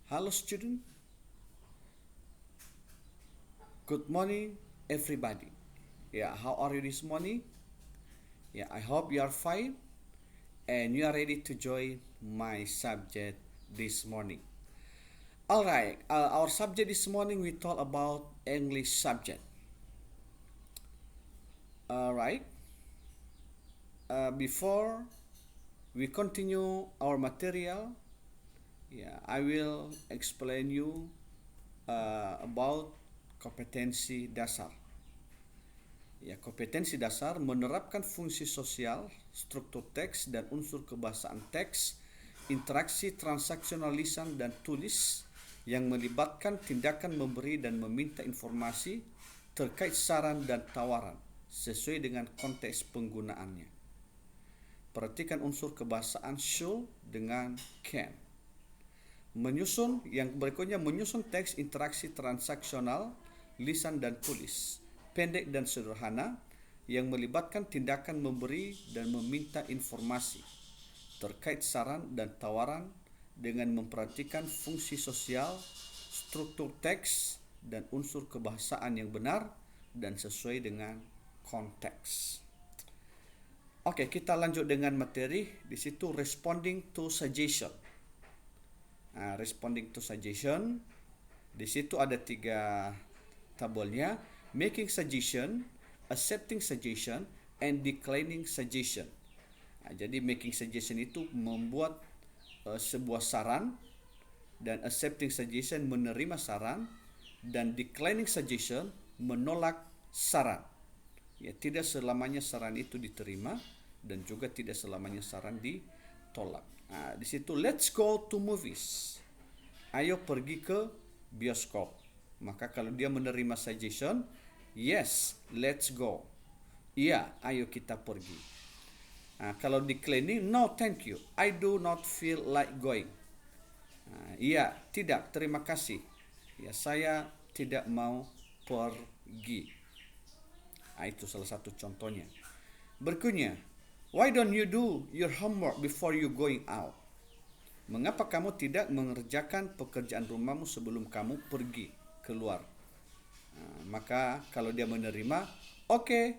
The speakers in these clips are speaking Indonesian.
Hello student, good morning everybody. Yeah, how are you this morning? Yeah, I hope you are fine and you are ready to join my subject this morning. Alright, our subject this morning we talk about English subject. Alright, before we continue our material, yeah, I will explain you about kompetensi dasar. Ya, kompetensi dasar menerapkan fungsi sosial, struktur teks dan unsur kebahasaan teks, interaksi transaksional lisan dan tulis yang melibatkan tindakan memberi dan meminta informasi terkait saran dan tawaran sesuai dengan konteks penggunaannya. Perhatikan unsur kebahasaan should dengan can. Yang berikutnya menyusun teks interaksi transaksional lisan dan tulis pendek dan sederhana yang melibatkan tindakan memberi dan meminta informasi terkait saran dan tawaran dengan memperhatikan fungsi sosial, struktur teks, dan unsur kebahasaan yang benar dan sesuai dengan konteks. Oke, kita lanjut dengan materi. Di situ responding to suggestion. Responding to suggestion. Di situ ada 3 tabelnya. Making suggestion, accepting suggestion, and declining suggestion. Jadi making suggestion itu membuat sebuah saran, dan accepting suggestion menerima saran, dan declining suggestion menolak saran. Ya, tidak selamanya saran itu diterima dan juga tidak selamanya saran ditolak. Di situ let's go to movies. Ayo pergi ke bioskop. Maka kalau dia menerima suggestion, yes, let's go. Iya, ayo kita pergi. Kalau declining, no thank you, I do not feel like going. Iya, tidak, terima kasih. Ya, saya tidak mau pergi. Itu salah satu contohnya. Berikutnya, why don't you do your homework before you going out? Mengapa kamu tidak mengerjakan pekerjaan rumahmu sebelum kamu pergi keluar? Maka kalau dia menerima, okay,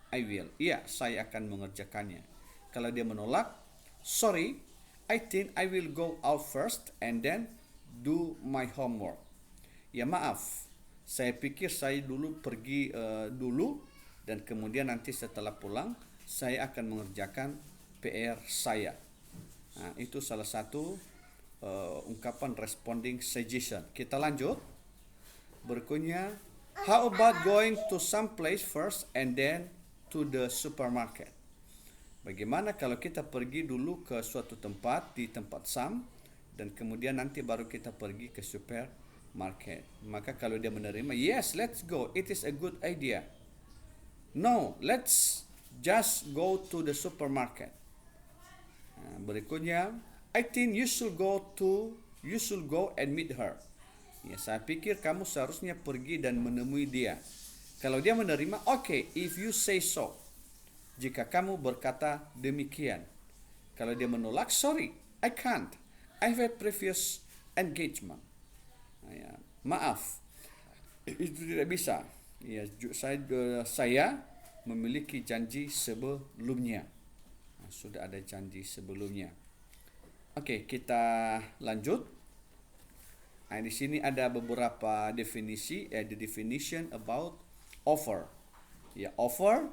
I will. Iya, saya akan mengerjakannya. Kalau dia menolak, sorry, I think I will go out first and then do my homework. Ya maaf, saya pikir saya dulu pergi dulu dan kemudian nanti setelah pulang saya akan mengerjakan PR saya. Itu salah satu ungkapan responding suggestion. Kita lanjut. Berikutnya, how about going to some place first and then to the supermarket? Bagaimana kalau kita pergi dulu ke suatu tempat di tempat some dan kemudian nanti baru kita pergi ke supermarket? Maka kalau dia menerima, yes, let's go, it is a good idea. No, let's just go to the supermarket. Berikutnya, I think you should go and meet her. Ya, saya pikir kamu seharusnya pergi dan menemui dia. Kalau dia menerima, okay, if you say so. Jika kamu berkata demikian. Kalau dia menolak, sorry, I can't. I have a previous engagement. Ya, maaf, itu tidak bisa. Ya, saya memiliki janji sebelumnya. Sudah ada janji sebelumnya. Oke, kita lanjut. Di sini ada beberapa definisi. The definition about offer. Ya, offer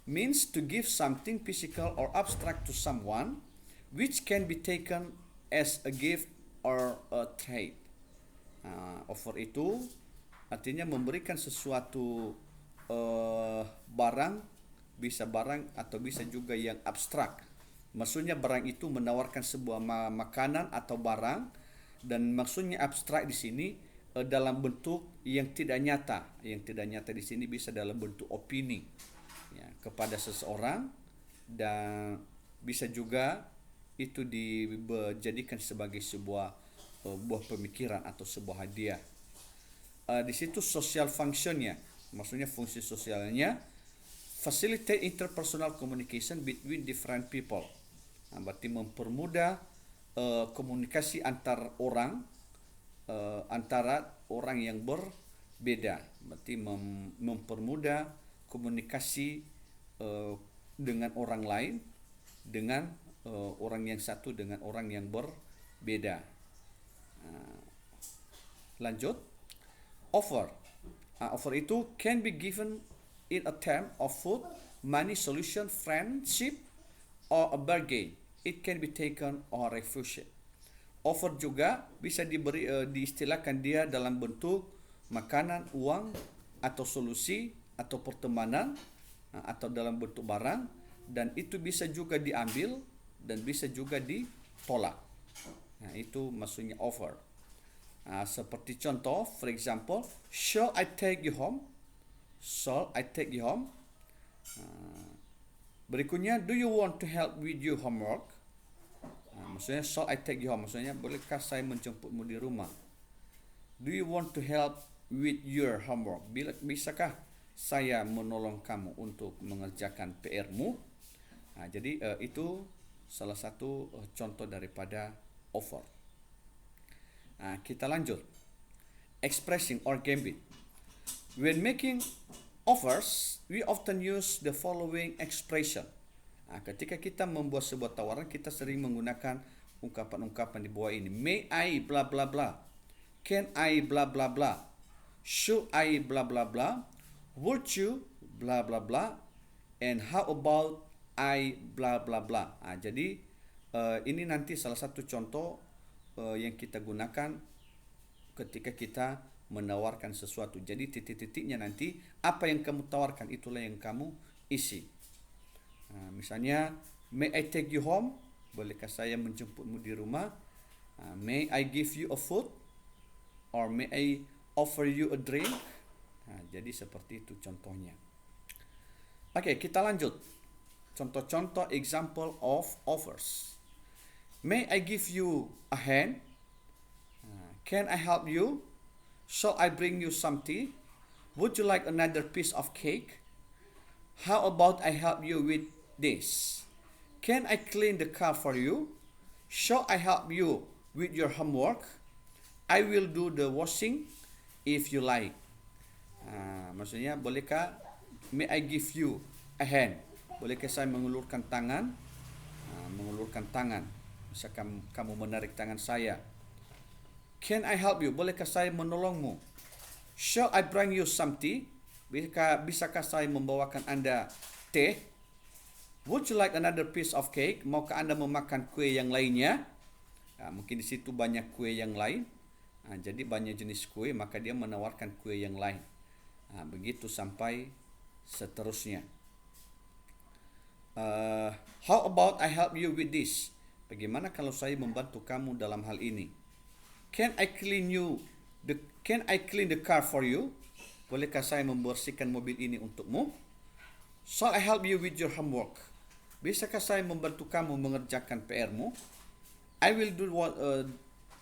means to give something physical or abstract to someone, which can be taken as a gift or a trade. Offer itu artinya memberikan sesuatu barang, bisa barang atau bisa juga yang abstrak. Maksudnya barang itu menawarkan sebuah makanan atau barang. Dan maksudnya abstrak di sini dalam bentuk yang tidak nyata. Yang tidak nyata di sini bisa dalam bentuk opini, ya, kepada seseorang, dan bisa juga itu dijadikan sebagai sebuah buah pemikiran atau sebuah hadiah. Di situ social functionnya, maksudnya fungsi sosialnya, facilitate interpersonal communication between different people. Berarti mempermudah komunikasi antar orang antara orang yang berbeda. Berarti mempermudah komunikasi dengan orang lain, dengan orang yang satu dengan orang yang berbeda. Lanjut. Offer. Offer itu can be given in a term of food, money, solution, friendship, or a bargain. It can be taken or refused. Offer juga bisa diberi diistilahkan dia dalam bentuk makanan, uang, atau solusi, atau pertemanan, atau dalam bentuk barang, dan itu bisa juga diambil dan bisa juga ditolak. Nah, itu maksudnya offer. Seperti contoh, for example, shall I take you home? Shall I take you home? Berikutnya, do you want to help with your homework? Maksudnya, shall I take you home? Maksudnya, bolehkah saya menjemputmu di rumah? Do you want to help with your homework? Bisakah saya menolong kamu untuk mengerjakan PR-mu? Jadi itu salah satu contoh daripada offer. Kita lanjut. Expressing or gambit. When making offers, we often use the following expression. Ketika kita membuat sebuah tawaran, kita sering menggunakan ungkapan-ungkapan di bawah ini. May I bla bla bla. Can I bla bla bla. Should I bla bla bla. Would you bla bla bla. And how about I bla bla bla. Jadi ini nanti salah satu contoh yang kita gunakan ketika kita menawarkan sesuatu. Jadi titik-titiknya nanti apa yang kamu tawarkan itulah yang kamu isi. Misalnya, may I take you home? Bolehkah saya menjemputmu di rumah? May I give you a food? Or may I offer you a drink? Jadi seperti itu contohnya. Oke, kita lanjut. Contoh-contoh example of offers. May I give you a hand? Can I help you? Shall I bring you some tea? Would you like another piece of cake? How about I help you with this? Can I clean the car for you? Shall I help you with your homework? I will do the washing if you like. Maksudnya, bolehkah may I give you a hand? Bolehkah saya mengulurkan tangan? Mengulurkan tangan. Misalkan kamu menarik tangan saya. Can I help you? Bolehkah saya menolongmu? Shall I bring you some tea? Bisakah saya membawakan Anda teh? Would you like another piece of cake? Maukah Anda memakan kue yang lainnya? Mungkin di situ banyak kue yang lain. Jadi banyak jenis kue, maka dia menawarkan kue yang lain. Begitu sampai seterusnya. How about I help you with this? Bagaimana kalau saya membantu kamu dalam hal ini? Can I clean the car for you? Bolehkah saya membersihkan mobil ini untukmu? Shall I help you with your homework? Bisakah saya membantu kamu mengerjakan PR-mu? I will do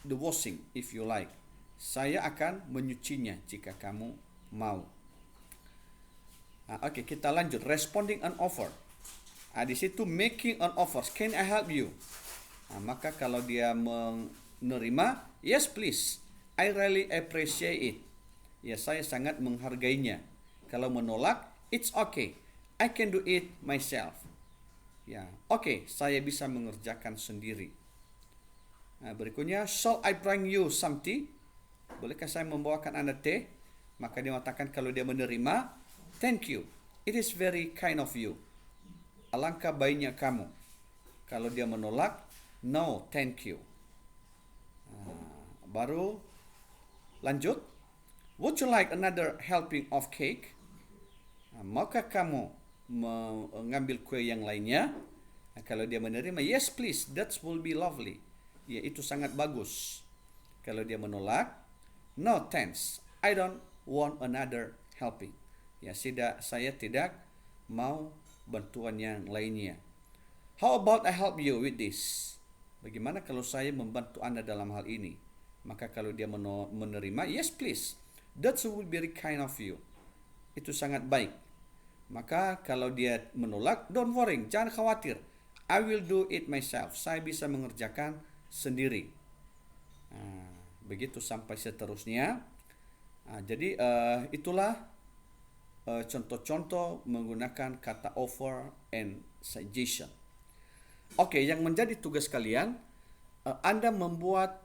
the washing if you like. Saya akan menyucinya jika kamu mau. Oke, kita lanjut. Responding an offer. Di situ making an offer. Can I help you? Maka kalau dia menerima, yes please, I really appreciate it. Ya, saya sangat menghargainya. Kalau menolak, it's okay, I can do it myself. Ya, oke, saya bisa mengerjakan sendiri. Berikutnya, shall I bring you some tea? Bolehkah saya membawakan Anda teh? Maka dia mengatakan kalau dia menerima, thank you, it is very kind of you. Alangkah baiknya kamu. Kalau dia menolak, no, thank you. Baru lanjut. Would you like another helping of cake? Maukah kamu mengambil kue yang lainnya? Kalau dia menerima, yes please, that will be lovely. Ya, itu sangat bagus. Kalau dia menolak, no thanks, I don't want another helping. Ya, saya tidak mau bantuan yang lainnya. How about I help you with this? Bagaimana kalau saya membantu Anda dalam hal ini? Maka kalau dia menerima, yes please, that will be very kind of you. Itu sangat baik. Maka kalau dia menolak, don't worry, jangan khawatir, I will do it myself. Saya bisa mengerjakan sendiri. begitu sampai seterusnya. Jadi itulah contoh-contoh menggunakan kata offer and suggestion. Oke, yang menjadi tugas kalian, Anda membuat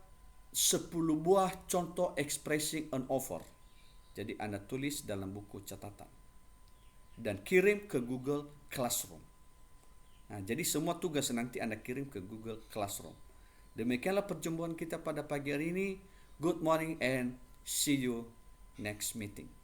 10 buah contoh expressing an offer. Jadi Anda tulis dalam buku catatan dan kirim ke Google Classroom. Jadi semua tugas nanti Anda kirim ke Google Classroom. Demikianlah perjumpaan kita pada pagi hari ini. Good morning and see you next meeting.